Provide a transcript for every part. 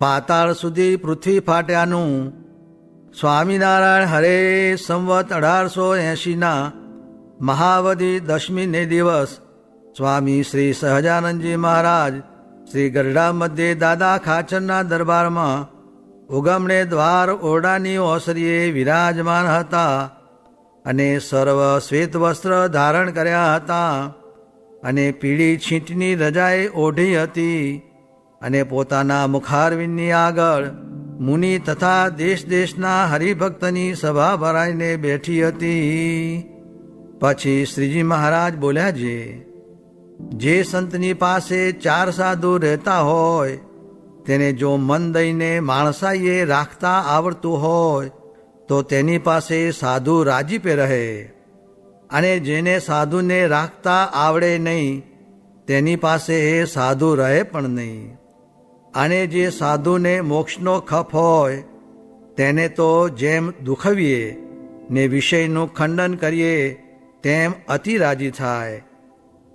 પાતાળ સુધી પૃથ્વી ફાટ્યાનું સ્વામિનારાયણ હરે સંવત 1880ના મહાવદી દશમીને દિવસ સ્વામી શ્રી સહજાનંદજી મહારાજ શ્રી ગરડા મધ્યે દાદા ખાચરના દરબારમાં ઉગમણે દ્વાર ઓરડાની ઓસરીએ વિરાજમાન હતા અને સર્વ શ્વેત વસ્ત્ર ધારણ કર્યા હતા અને પીળી છીંટની રજાએ ઓઢી હતી અને પોતાના મુખારવિંદની આગળ મુનિ તથા દેશ દેશના હરિભક્તની સભા ભરાઈને બેઠી હતી. પછી શ્રીજી મહારાજ બોલ્યા, જે સંતની પાસે 4 સાધુ રહેતા હોય તેને જો મન દઈને માણસાઈએ રાખતા આવડતું હોય તો તેની પાસે સાધુ રાજીપે રહે, અને જેને સાધુને રાખતા આવડે નહીં તેની પાસે સાધુ રહે પણ નહીં. અને જે સાધુને મોક્ષનો ખપ હોય તેને તો જેમ દુખવીએ ને વિષયનું ખંડન કરીએ તેમ અતિ રાજી થાય.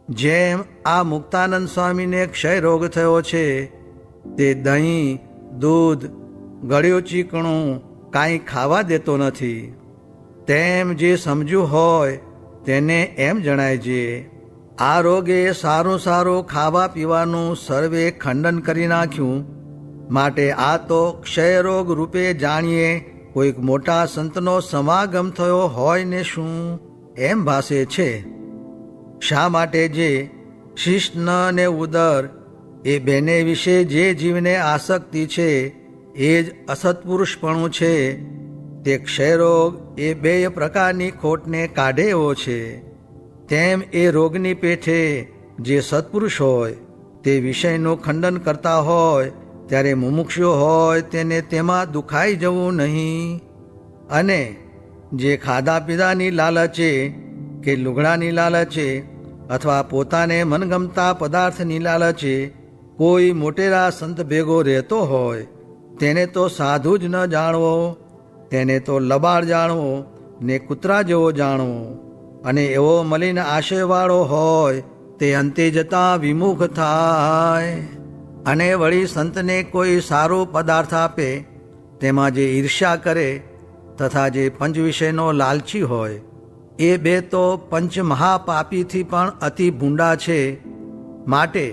જેમ આ મુક્તાનંદ સ્વામીને ક્ષય રોગ થયો છે તે દહીં, દૂધ, ગળ્યું ચીકણું કાંઈ ખાવા દેતો નથી, તેમ જે સમજ્યું હોય તેને એમ જણાય છે. આ રોગે સારું સારું ખાવા પીવાનું સર્વે ખંડન કરી નાખ્યું, માટે આ તો ક્ષયરોગ રૂપે જાણીએ કોઈક મોટા સંતનો સમાગમ થયો હોય ને શું એમ ભાસે છે. શા માટે જે શિષ્ણ ને ઉદર એ બેને વિશે જે જીવને આસક્તિ છે એ જ અસત્પુરુષપણું છે. તે ક્ષયરોગ એ 2 પ્રકારની ખોટને કાઢે એવો છે. તેમ એ રોગની પેઠે જે સત્પુરુષ હોય તે વિષયનું ખંડન કરતા હોય ત્યારે મુમુક્ષુ હોય તેને તેમાં દુખાઈ જવું નહીં. અને જે ખાધા પીધાની લાલચે કે લુગડાની લાલચે અથવા પોતાને મનગમતા પદાર્થની લાલચે કોઈ મોટેરા સંત ભેગો રહેતો હોય તેને તો સાધુ જ ન જાણવો, તેને તો લબાડ જાણવો ને કૂતરા જેવો જાણવો. અને એવો મલિન આશયવાળો હોય તે અંતે જતા વિમુખ થાય. અને વળી સંતને કોઈ સારો પદાર્થ આપે તેમાં જે ઈર્ષ્યા કરે તથા જે પંચ વિષયનો લાલચી હોય એ 2 તો પંચ મહાપાપીથી પણ અતિ ભૂંડા છે. માટે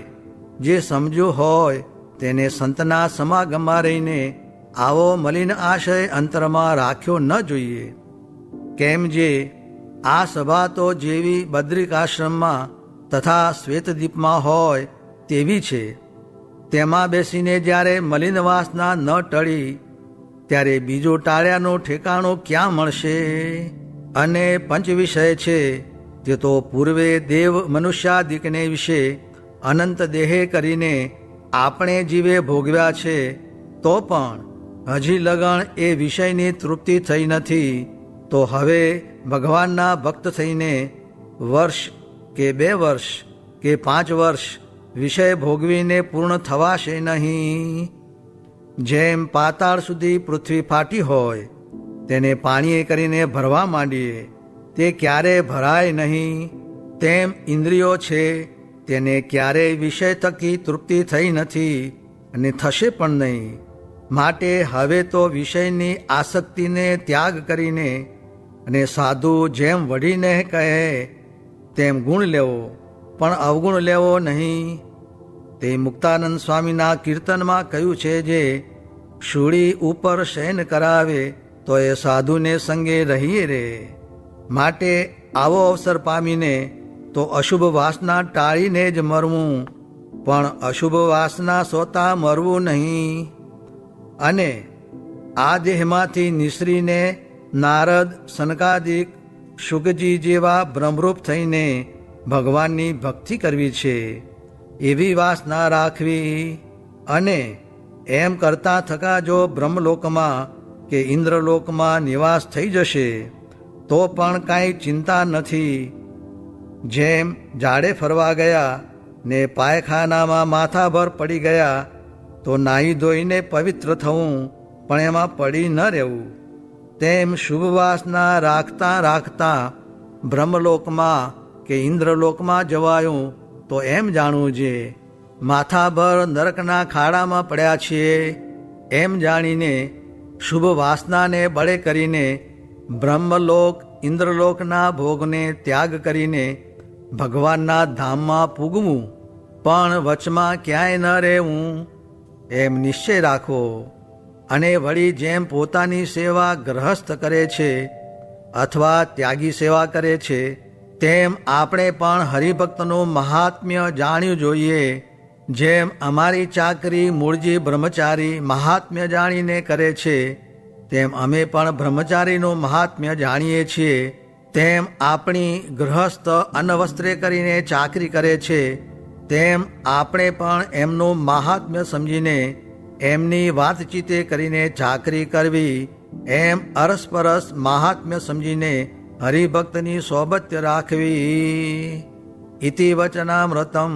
જે સમજ્યું હોય તેને સંતના સમાગમમાં રહીને આવો મલિન આશય અંતરમાં રાખ્યો ન જોઈએ. કેમ જે આ સભા તો જેવી બદ્રિકાશ્રમમાં તથા શ્વેતદીપમાં હોય તેવી છે. તેમાં બેસીને જ્યારે મલિન વાસના ન ટળી ત્યારે બીજું ટાળ્યાનું ઠેકાણું ક્યાં મળશે? અને પંચ વિષય છે તે તો પૂર્વે દેવ મનુષ્યાદિકને વિશે અનંત દેહે કરીને આપણે જીવે ભોગવ્યા છે, તો પણ હજી લગણ એ વિષયની તૃપ્તિ થઈ નથી. તો હવે ભગવાનના ભક્ત થઈને વર્ષ કે 2 વર્ષ કે 5 વર્ષ વિષય ભોગવીને પૂર્ણ થવાશે નહીં. જેમ પાતાળ સુધી પૃથ્વી ફાટી હોય તેને પાણીએ કરીને ભરવા માંડીએ તે ક્યારેય ભરાય નહીં, તેમ ઇન્દ્રિયો છે તેને ક્યારેય વિષય થકી તૃપ્તિ થઈ નથી અને થશે પણ નહીં. માટે હવે તો વિષયની આસક્તિને ત્યાગ કરીને અને સાધુ જેમ વઢીને કહે તેમ ગુણ લેવો પણ અવગુણ લેવો નહીં. તે મુક્તાનંદ સ્વામીના કીર્તનમાં કહ્યું છે, જે શૂળી ઉપર શયન કરાવે તો એ સાધુને સંગે રહીએ રે. માટે આવો અવસર પામીને તો અશુભ વાસના ટાળીને જ મરવું, પણ અશુભ વાસના સોતા મરવું નહીં. અને આ દેહમાંથી નિસરીને નારદ, સનકાદિક, શુકજી જેવા બ્રહ્મરૂપ થઈને ભગવાનની ભક્તિ કરવી છે એવી વાસના રાખવી. અને એમ કરતા થકા જો બ્રહ્મલોકમાં કે ઇન્દ્રલોકમાં નિવાસ થઈ જશે તો પણ કાંઈ ચિંતા નથી. જેમ ઝાડે ફરવા ગયા ને પાયખાનામાં માથાભર પડી ગયા તો નાહી ધોઈને પવિત્ર થવું પણ એમાં પડી ન રહેવું, તેમ શુભ વાસના રાખતા રાખતા બ્રહ્મલોકમાં કે ઇન્દ્રલોકમાં જવાયું તો એમ જાણવું છે માથાભર નરકના ખાડામાં પડ્યા છીએ એમ જાણીને શુભ વાસનાને બળે કરીને બ્રહ્મલોક ઇન્દ્રલોકના ભોગને ત્યાગ કરીને ભગવાનના ધામમાં પૂગવું, પણ વચમાં ક્યાંય ન રહેવું એમ નિશ્ચય રાખવો. અને વળી જેમ પોતાની સેવા ગ્રહસ્થ કરે છે અથવા ત્યાગી સેવા કરે છે, તેમ આપણે પણ હરિભક્તનું મહાત્મ્ય જાણ્યું જોઈએ. જેમ અમારી ચાકરી મૂળજી બ્રહ્મચારી મહાત્મ્ય જાણીને કરે છે, તેમ અમે પણ બ્રહ્મચારીનું મહાત્મ્ય જાણીએ છીએ. તેમ આપણી ગૃહસ્થ અન્નવસ્ત્રે કરીને ચાકરી કરે છે, તેમ આપણે પણ એમનું મહાત્મ્ય સમજીને એમની વાતચીતે કરીને ચાકરી કરવી, એમ અરસપરસ મહાત્મ્ય સમજીને હરિભક્તની સોબત્ય રાખવી. ઇતિ વચનામૃતમ.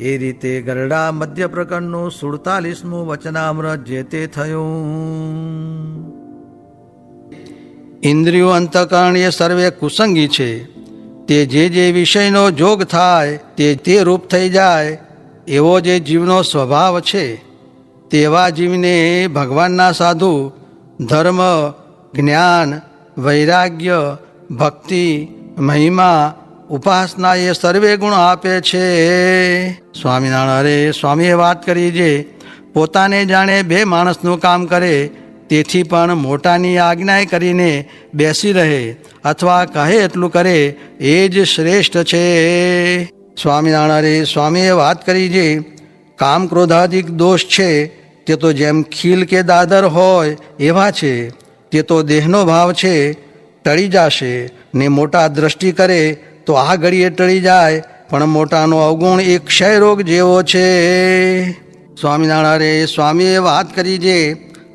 એ રીતે ગરડા મધ્ય પ્રકરણનું 47મું વચનામૃત જે તે થયું. ઇન્દ્રિયો અંતઃકરણ એ સર્વે કુસંગી છે. તે જે વિષયનો જોગ થાય તે રૂપ થઈ જાય, એવો જે જીવનો સ્વભાવ છે, તેવા જીવને ભગવાનના સાધુ ધર્મ, જ્ઞાન, વૈરાગ્ય, ભક્તિ, મહિમા, ઉપાસના એ સર્વે ગુણ આપે છે. સ્વામિનારાયણ સ્વામીએ વાત કરી જે પોતાને જાણે બે માણસનું કામ કરે, તેથી પણ મોટાની આજ્ઞા કરીને બેસી રહે અથવા કહે એટલું કરે એ જ શ્રેષ્ઠ છે. સ્વામિનારાયણ સ્વામીએ વાત કરી જે કામ ક્રોધાધિક દોષ છે, તે તો જેમ ખીલ કે દાદર હોય એવા છે. તે તો દેહનો ભાવ છે, ટળી જશે. ને મોટા દ્રષ્ટિ કરે તો આ ઘડીએ ટળી જાય, પણ મોટાનો અવગુણ એ ક્ષય રોગ જેવો છે. સ્વામિનારાયણ સ્વામીએ વાત કરી જે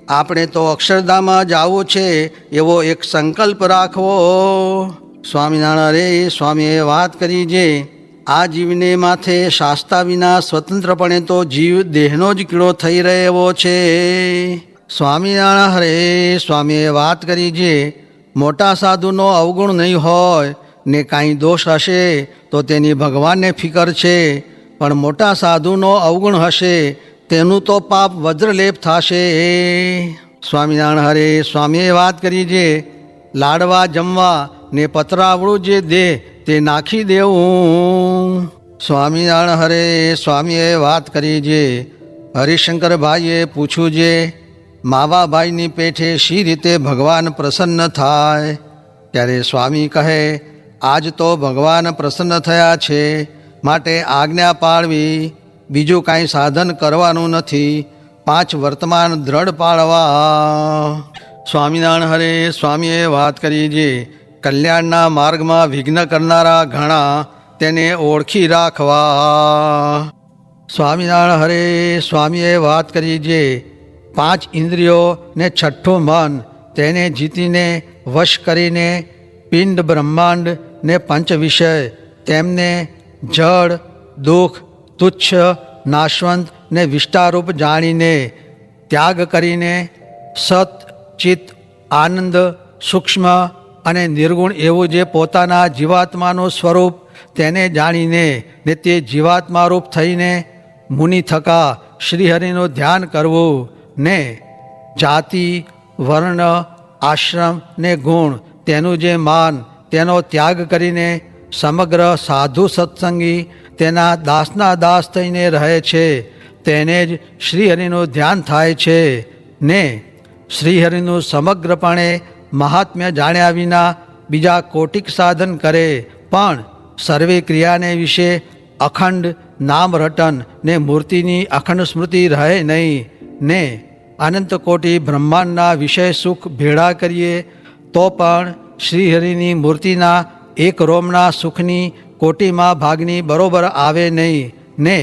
આપણે તો અક્ષરધામમાં જવું છે એવો એક સંકલ્પ રાખવો. સ્વામિનારાયણ સ્વામીએ વાત કરી જે આ જીવને માથે શાસ્તા વિના સ્વતંત્રપણે તો જીવ દેહનો જ કીડો થઈ રહ્યો છે. સ્વામિનારાયણ સ્વામીએ વાત કરી જે મોટા સાધુનો અવગુણ નહીં હોય ને કાંઈ દોષ હશે તો તેની ભગવાનને ફિકર છે, પણ મોટા સાધુનો અવગુણ હશે તેનું તો પાપ વજ્રલેપ થશે. સ્વામિનારાયણ સ્વામીએ વાત કરી જે લાડવા જમવા ને પતરાવળું જે દે તે નાખી દેવું. સ્વામિનારાયણ સ્વામીએ વાત કરી જે હરિશંકરભાઈએ પૂછ્યું જે માવાભાઈની પેઠે શી રીતે ભગવાન પ્રસન્ન થાય, ત્યારે સ્વામી કહે આજ તો ભગવાન પ્રસન્ન થયા છે, માટે આજ્ઞા પાળવી, બીજું કાંઈ સાધન કરવાનું નથી, 5 વર્તમાન દ્રઢ પાળવા. સ્વામિનારાયણ સ્વામીએ વાત કરી જે કલ્યાણના માર્ગમાં વિઘ્ન કરનારા ઘણા, તેને ઓળખી રાખવા. સ્વામિનારાયણ સ્વામીએ વાત કરી જે 5 ઇન્દ્રિયો ને 6ઠું મન, તેને જીતીને વશ કરીને પિંડ બ્રહ્માંડ ને 5 વિષય, તેમને જળ, દુઃખ, તુચ્છ, નાશવંત ને વિષ્ટારૂપ જાણીને ત્યાગ કરીને સત, ચિત્ત, આનંદ, સૂક્ષ્મ અને નિર્ગુણ એવું જે પોતાના જીવાત્માનું સ્વરૂપ તેને જાણીને ને તે જીવાત્મારૂપ થઈને મુનિ થકા શ્રીહરિનું ધ્યાન કરવું, ને જાતિ, વર્ણ, આશ્રમ ને ગુણ તેનું જે માન તેનો ત્યાગ કરીને સમગ્ર સાધુ સત્સંગી તેના દાસના દાસ થઈને રહે છે, તેને જ શ્રીહરિનું ધ્યાન થાય છે. ને શ્રીહરિનું સમગ્રપણે મહાત્મ્ય જાણ્યા વિના બીજા કોટિક સાધન કરે, પણ સર્વે ક્રિયાને વિશે અખંડ નામ રટન ને મૂર્તિની અખંડ સ્મૃતિ રહે નહીં. ને અનંત કોટી બ્રહ્માંડના વિષય સુખ ભેળા કરીએ તો પણ શ્રીહરિની મૂર્તિના એક રોમના સુખની કોટીમાં ભાગની બરોબર આવે નહીં. ને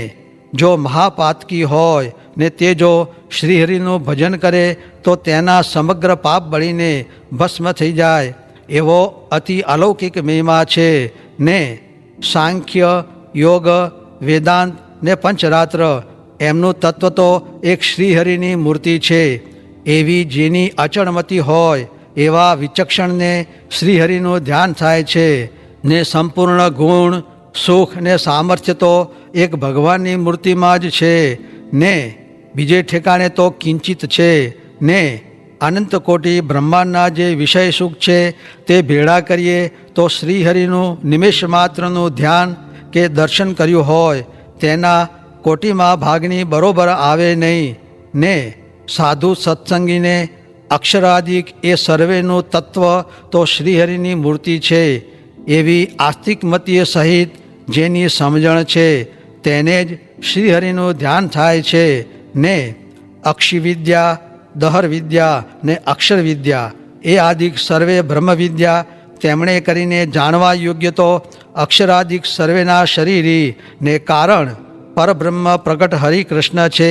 જો મહાપાતકી હોય ને તે જો શ્રીહરિનું ભજન કરે તો તેના સમગ્ર પાપ બળીને ભસ્મ થઈ જાય, એવો અતિ અલૌકિક મહિમા છે. ને સાંખ્ય, યોગ, વેદાંત ને પંચરાત્ર એમનું તત્વ તો એક શ્રીહરિની મૂર્તિ છે. એવી જેની અચળમતી હોય એવા વિચક્ષણને શ્રીહરિનું ધ્યાન થાય છે. ને સંપૂર્ણ ગુણ, સુખ ને સામર્થ્ય તો એક ભગવાનની મૂર્તિમાં જ છે. ને બીજે ઠેકાણે તો કિંચિત છે ને અનંત કોટી બ્રહ્માંડના જે વિષય સુખ છે તે ભેળા કરીએ તો શ્રીહરિનું નિમેષ માત્રનું ધ્યાન કે દર્શન કર્યું હોય તેના કોટીમાં ભાગની બરોબર આવે નહીં ને સાધુ સત્સંગીને અક્ષરાદિક એ સર્વેનું તત્વ તો શ્રીહરિની મૂર્તિ છે એવી આસ્તિકમતીય સહિત જેની સમજણ છે તેને જ શ્રીહરિનું ધ્યાન થાય છે ને અક્ષી વિદ્યા દહર વિદ્યા ને અક્ષર વિદ્યા એ આદિક સર્વે બ્રહ્મ વિદ્યા તેમણે કરીને જાણવા યોગ્ય તો અક્ષરાદિક સર્વેના શરીરી ને કારણ પરબ્રહ્મ પ્રગટ હરિકૃષ્ણ છે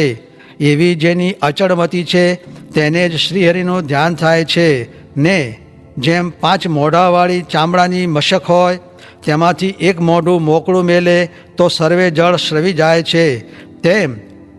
એવી જેની અચળમતી છે તેને જ શ્રીહરિનું ધ્યાન થાય છે ને જેમ 5 મોઢાવાળી ચામડાની મશક હોય તેમાંથી એક મોઢું મોકળું મેલે તો સર્વે જળ શ્રવી જાય છે તેમ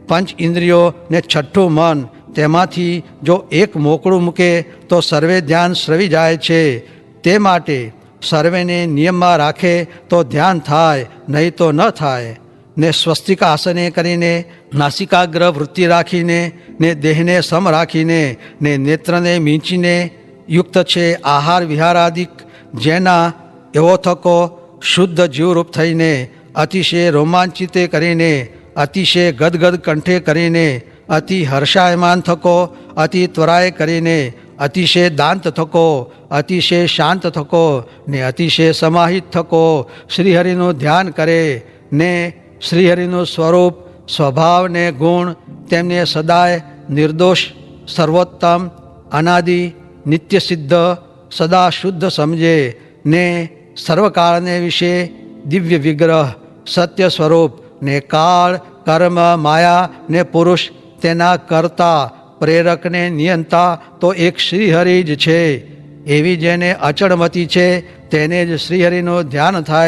પંચ ઇન્દ્રિયો ને છઠ્ઠું મન તેમાંથી જો એક મોકળું મૂકે તો સર્વે ધ્યાન શ્રવી જાય છે તે માટે સર્વેને નિયમમાં રાખે તો ધ્યાન થાય નહીં તો ન થાય ને સ્વસ્તિક આસને કરીને નાસિકાગ્ર વૃત્તિ રાખીને ને દેહને સમ રાખીને ને નેત્રને મીંચીને યુક્ત છે આહાર વિહારાદિક જેના એવો થકો શુદ્ધ જીવરૂપ થઈને અતિશય રોમાંચિતે કરીને અતિશય ગદગદ કંઠે કરીને અતિ હર્ષાયમાન થકો અતિ ત્વરાએ કરીને અતિશય દાંત થકો અતિશય શાંત થકો ને અતિશય સમાહિત થકો શ્રીહરિનું ધ્યાન કરે ને શ્રીહરિનું સ્વરૂપ સ્વભાવ ને ગુણ તેમને સદાય નિર્દોષ સર્વોત્તમ અનાદિ નિત્ય સિદ્ધ સદા શુદ્ધ સમજે ને સર્વકાળને વિશે દિવ્ય વિગ્રહ સત્ય સ્વરૂપ ને કાળ કર્મ માયા ને પુરુષ તેના કર્તા પ્રેરકને નિયંતા તો એક શ્રીહરિ જ છે એવી જેને અચળમતી છે તેને જ શ્રીહરિનું ધ્યાન થાય